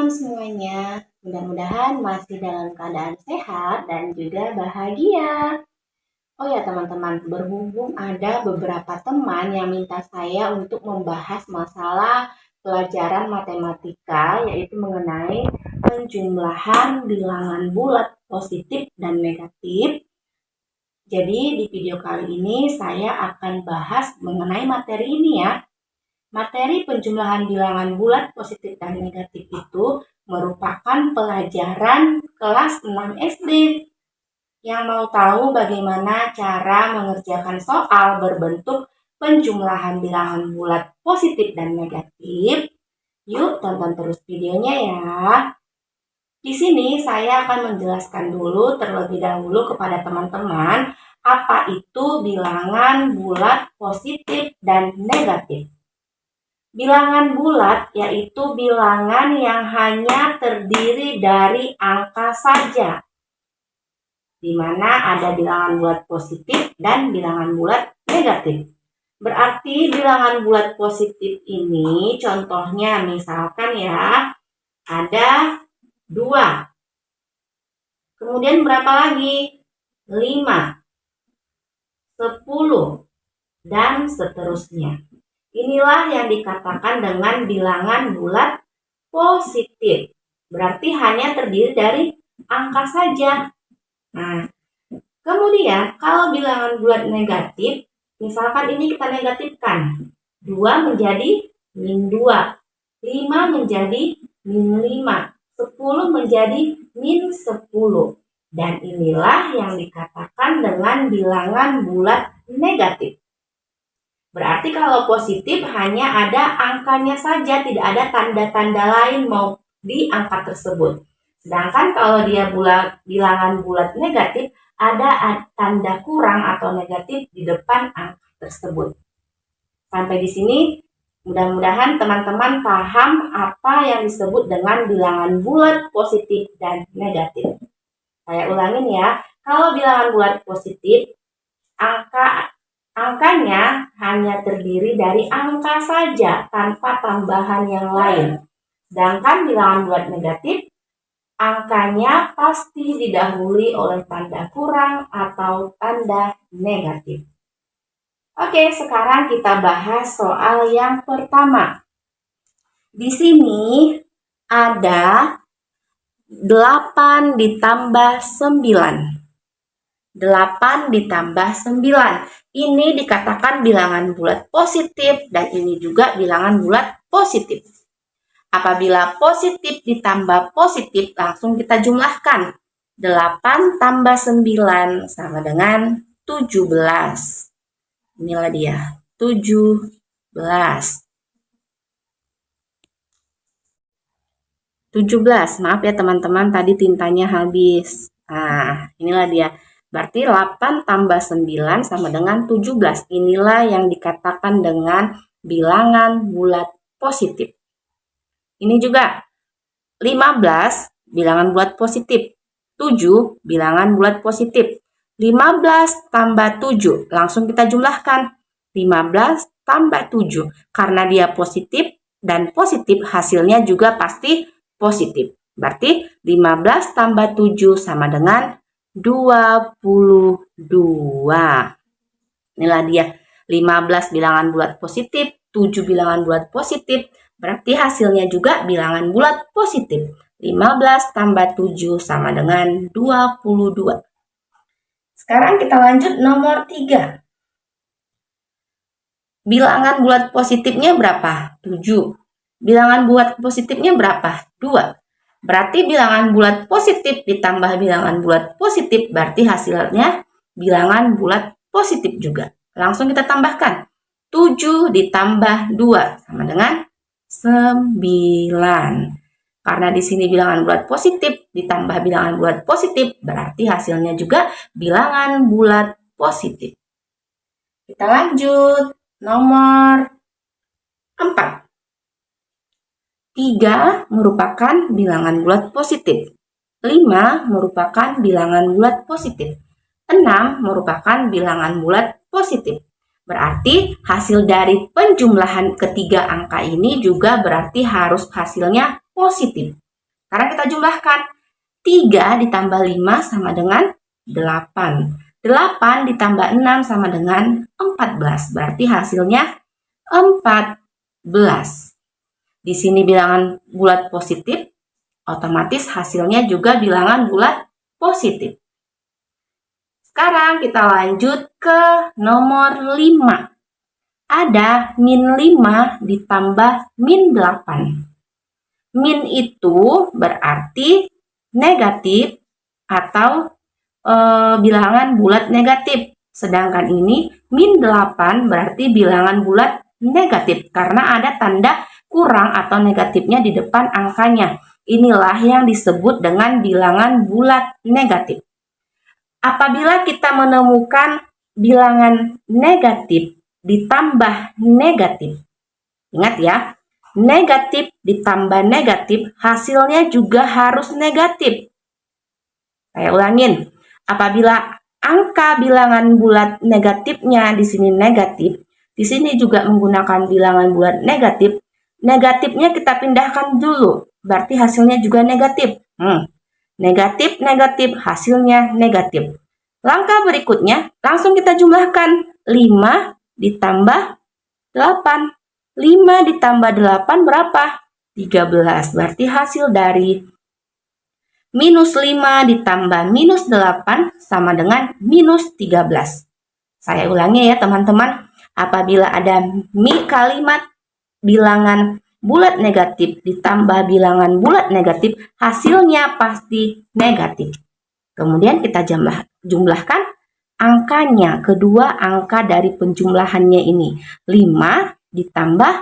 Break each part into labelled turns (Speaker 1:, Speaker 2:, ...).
Speaker 1: teman-teman semuanya, mudah-mudahan masih dalam keadaan sehat dan juga bahagia. Oh ya teman-teman, berhubung ada beberapa teman yang minta saya untuk membahas masalah pelajaran matematika, yaitu mengenai penjumlahan bilangan bulat positif dan negatif. Jadi di video kali ini saya akan bahas mengenai materi ini ya. Materi penjumlahan bilangan bulat positif dan negatif itu merupakan pelajaran kelas 6 SD. Yang mau tahu bagaimana cara mengerjakan soal berbentuk penjumlahan bilangan bulat positif dan negatif? Yuk tonton terus videonya ya. Di sini saya akan menjelaskan dulu terlebih dahulu kepada teman-teman apa itu bilangan bulat positif dan negatif. Bilangan bulat yaitu bilangan yang hanya terdiri dari angka saja, di mana ada bilangan bulat positif dan bilangan bulat negatif. Berarti bilangan bulat positif ini contohnya misalkan ya, ada 2. Kemudian berapa lagi? 5, 10, dan seterusnya. Inilah yang dikatakan dengan bilangan bulat positif. Berarti hanya terdiri dari angka saja. Nah, kemudian kalau bilangan bulat negatif, misalkan ini kita negatifkan. 2 menjadi min 2, 5 menjadi min 5, 10 menjadi min 10. Dan inilah yang dikatakan dengan bilangan bulat negatif. Berarti kalau positif hanya ada angkanya saja, tidak ada tanda-tanda lain mau di angka tersebut. Sedangkan kalau dia bilangan bulat negatif, ada tanda kurang atau negatif di depan angka tersebut. Sampai di sini mudah-mudahan teman-teman paham apa yang disebut dengan bilangan bulat positif dan negatif. Saya ulangin ya, kalau bilangan bulat positif, angkanya hanya terdiri dari angka saja tanpa tambahan yang lain. Sedangkan bilangan bulat negatif, angkanya pasti didahului oleh tanda kurang atau tanda negatif. Oke, sekarang kita bahas soal yang pertama. Di sini ada 8 ditambah 9. 8 ditambah 9. Ini dikatakan bilangan bulat positif dan ini juga bilangan bulat positif. Apabila positif ditambah positif, langsung kita jumlahkan. 8 tambah 9 sama dengan 17. Inilah dia, 17. 17, maaf ya teman-teman, tadi tintanya habis. Nah, inilah dia. Berarti 8 tambah 9 sama dengan 17. Inilah yang dikatakan dengan bilangan bulat positif. Ini juga 15 bilangan bulat positif. 7 bilangan bulat positif. 15 tambah 7. Langsung kita jumlahkan. 15 tambah 7. Karena dia positif dan positif hasilnya juga pasti positif. Berarti 15 tambah 7 sama dengan 22. Inilah dia, 15 bilangan bulat positif, 7 bilangan bulat positif, berarti hasilnya juga bilangan bulat positif. 15 tambah 7 sama dengan 22. Sekarang kita lanjut nomor 3. Bilangan bulat positifnya berapa? 7. Bilangan bulat positifnya berapa? 2. Berarti bilangan bulat positif ditambah bilangan bulat positif berarti hasilnya bilangan bulat positif juga. Langsung kita tambahkan. 7 ditambah 2 sama dengan 9. Karena di sini bilangan bulat positif ditambah bilangan bulat positif berarti hasilnya juga bilangan bulat positif. Kita lanjut. Nomor 4. 3 merupakan bilangan bulat positif. 5 merupakan bilangan bulat positif. 6 merupakan bilangan bulat positif. Berarti hasil dari penjumlahan ketiga angka ini juga berarti harus hasilnya positif. Sekarang kita jumlahkan. 3 ditambah 5 sama dengan 8. 8 ditambah 6 sama dengan 14. Berarti hasilnya 14. Di sini bilangan bulat positif, otomatis hasilnya juga bilangan bulat positif. Sekarang kita lanjut ke nomor 5. Ada min 5 ditambah min 8. Min itu berarti negatif atau bilangan bulat negatif. Sedangkan ini min 8 berarti bilangan bulat negatif karena ada tanda kurang atau negatifnya di depan angkanya. Inilah yang disebut dengan bilangan bulat negatif. Apabila kita menemukan bilangan negatif ditambah negatif, ingat ya, negatif ditambah negatif, hasilnya juga harus negatif. Saya ulangin, apabila angka bilangan bulat negatifnya di sini negatif, di sini juga menggunakan bilangan bulat negatif, negatifnya kita pindahkan dulu, berarti hasilnya juga negatif. Negatif, negatif, hasilnya negatif. Langkah berikutnya, langsung kita jumlahkan. 5 ditambah 8. 5 ditambah 8 berapa? 13. Berarti hasil dari minus 5 ditambah minus 8 sama dengan minus 13. Saya ulangi ya teman-teman. Apabila ada kalimat bilangan bulat negatif ditambah bilangan bulat negatif, hasilnya pasti negatif. Kemudian kita jumlahkan angkanya, kedua angka dari penjumlahannya ini. 5 ditambah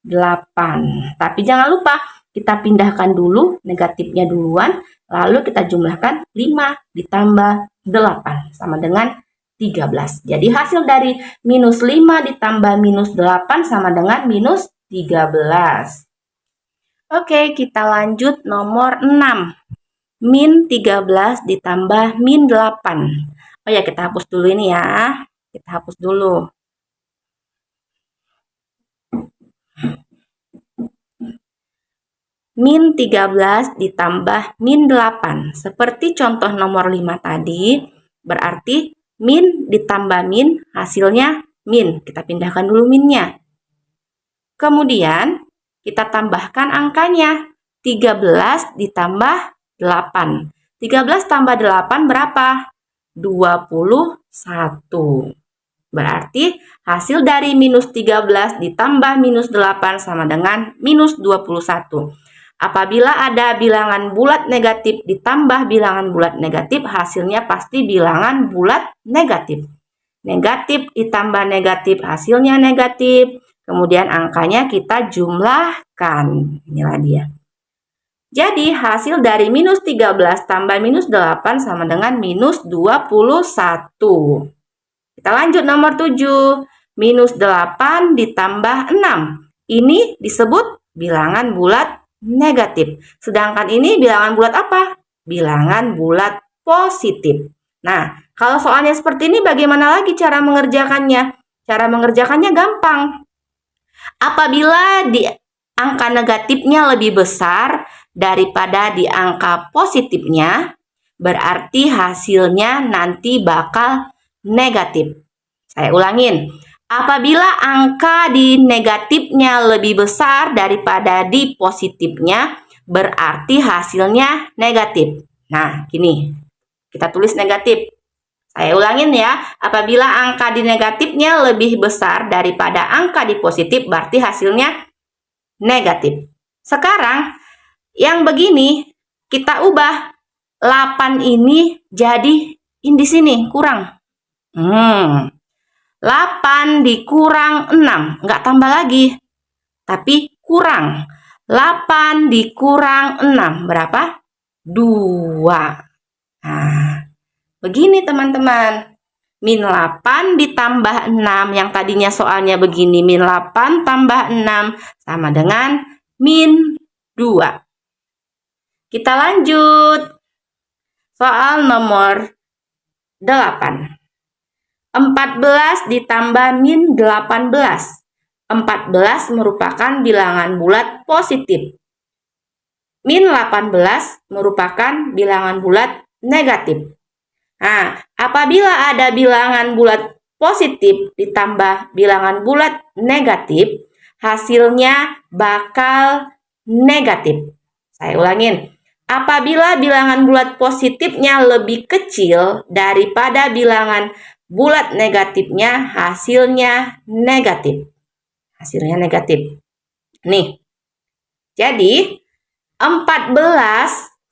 Speaker 1: 8. Tapi jangan lupa, kita pindahkan dulu negatifnya duluan, lalu kita jumlahkan 5 ditambah 8 sama dengan 13. Jadi hasil dari minus 5 ditambah minus 8 sama dengan minus 13. Oke, kita lanjut nomor 6. Min 13 ditambah min 8. Oh ya, kita hapus dulu ini ya. Kita hapus dulu. Min 13 ditambah min 8. Seperti contoh nomor 5 tadi, berarti min ditambah min, hasilnya min. Kita pindahkan dulu minnya. Kemudian, kita tambahkan angkanya. 13 ditambah 8. 13 tambah 8 berapa? 21. Berarti hasil dari minus 13 ditambah minus 8 sama dengan minus 21. Apabila ada bilangan bulat negatif ditambah bilangan bulat negatif, hasilnya pasti bilangan bulat negatif. Negatif ditambah negatif, hasilnya negatif. Kemudian angkanya kita jumlahkan. Inilah dia. Jadi hasil dari minus 13 tambah minus 8 sama dengan minus 21. Kita lanjut nomor 7. Minus 8 ditambah 6. Ini disebut bilangan bulat negatif. Sedangkan ini bilangan bulat apa? Bilangan bulat positif. Nah, kalau soalnya seperti ini bagaimana lagi cara mengerjakannya? Cara mengerjakannya gampang. Apabila di angka negatifnya lebih besar daripada di angka positifnya, berarti hasilnya nanti bakal negatif. Saya ulangin. Apabila angka di negatifnya lebih besar daripada di positifnya, berarti hasilnya negatif. Nah, gini. Kita tulis negatif. Saya ulangin ya. Apabila angka di negatifnya lebih besar daripada angka di positif, berarti hasilnya negatif. Sekarang, yang begini, kita ubah. 8 ini jadi di sini, kurang. 8 dikurang 6, nggak tambah lagi, tapi kurang. 8 dikurang 6, berapa? 2. Nah, begini teman-teman. Min 8 ditambah 6, yang tadinya soalnya begini, min 8 tambah 6, sama dengan min 2. Kita lanjut. Soal nomor 8. 14 ditambah min 18. 14 merupakan bilangan bulat positif. min 18 merupakan bilangan bulat negatif. Nah, apabila ada bilangan bulat positif ditambah bilangan bulat negatif, hasilnya bakal negatif. Saya ulangin. Apabila bilangan bulat positifnya lebih kecil daripada bilangan bulat negatifnya, hasilnya negatif. Hasilnya negatif. Nih, jadi 14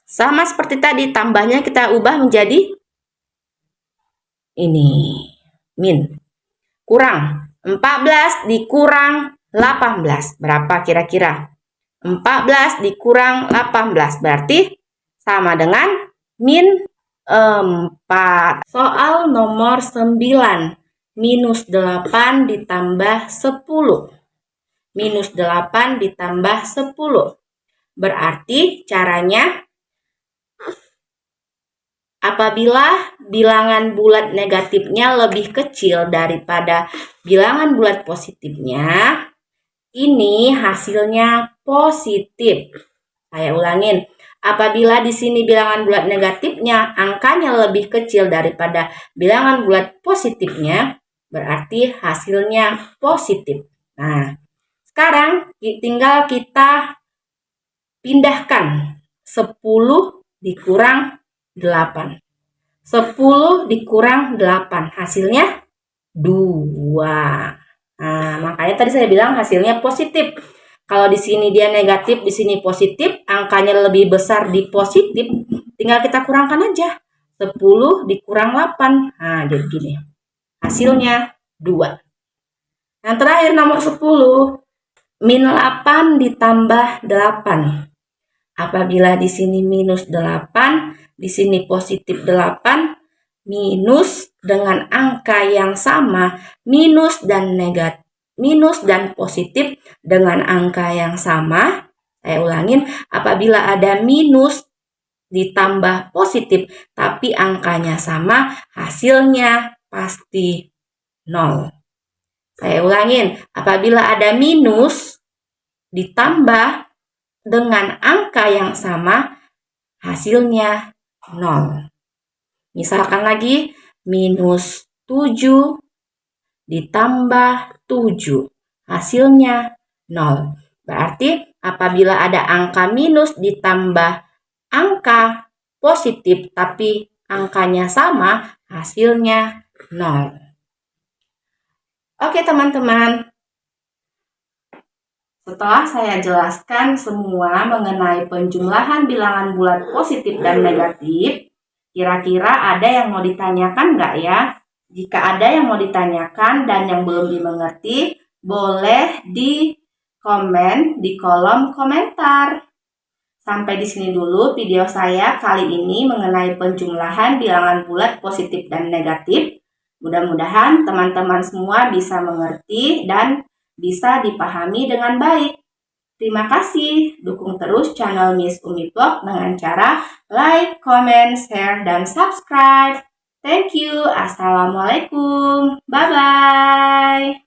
Speaker 1: sama seperti tadi, tambahnya kita ubah menjadi ini, min. Kurang. 14 dikurang 18. Berapa kira-kira? 14 dikurang 18 berarti sama dengan min 4. Soal nomor 9. Minus 8 ditambah 10. Minus 8 ditambah 10. Berarti caranya apabila bilangan bulat negatifnya lebih kecil daripada bilangan bulat positifnya, ini hasilnya positif. Saya ulangin. Apabila di sini bilangan bulat negatifnya angkanya lebih kecil daripada bilangan bulat positifnya, berarti hasilnya positif. Nah, sekarang tinggal kita pindahkan 10 dikurang 8. 10 dikurang 8, hasilnya 2. Nah, makanya tadi saya bilang hasilnya positif. Kalau di sini dia negatif, di sini positif, angkanya lebih besar di positif, tinggal kita kurangkan aja. 10 dikurang 8. Nah, jadi gini. Hasilnya 2. Yang terakhir nomor 10. Min 8 ditambah 8. Apabila di sini minus 8, di sini positif 8, minus dengan angka yang sama, minus dan negatif, minus dan positif dengan angka yang sama. Saya ulangin, apabila ada minus ditambah positif tapi angkanya sama, hasilnya pasti 0. Saya ulangin, apabila ada minus ditambah dengan angka yang sama, hasilnya 0. Misalkan lagi, minus 7 ditambah 7, hasilnya 0. Berarti apabila ada angka minus ditambah angka positif tapi angkanya sama, hasilnya 0. Oke teman-teman, setelah saya jelaskan semua mengenai penjumlahan bilangan bulat positif dan negatif, kira-kira ada yang mau ditanyakan nggak ya? Jika ada yang mau ditanyakan dan yang belum dimengerti, boleh di komen di kolom komentar. Sampai di sini dulu video saya kali ini mengenai penjumlahan bilangan bulat positif dan negatif. Mudah-mudahan teman-teman semua bisa mengerti dan bisa dipahami dengan baik. Terima kasih, dukung terus channel Miss Umi Vlog dengan cara like, comment, share, dan subscribe. Thank you. Assalamualaikum. Bye-bye.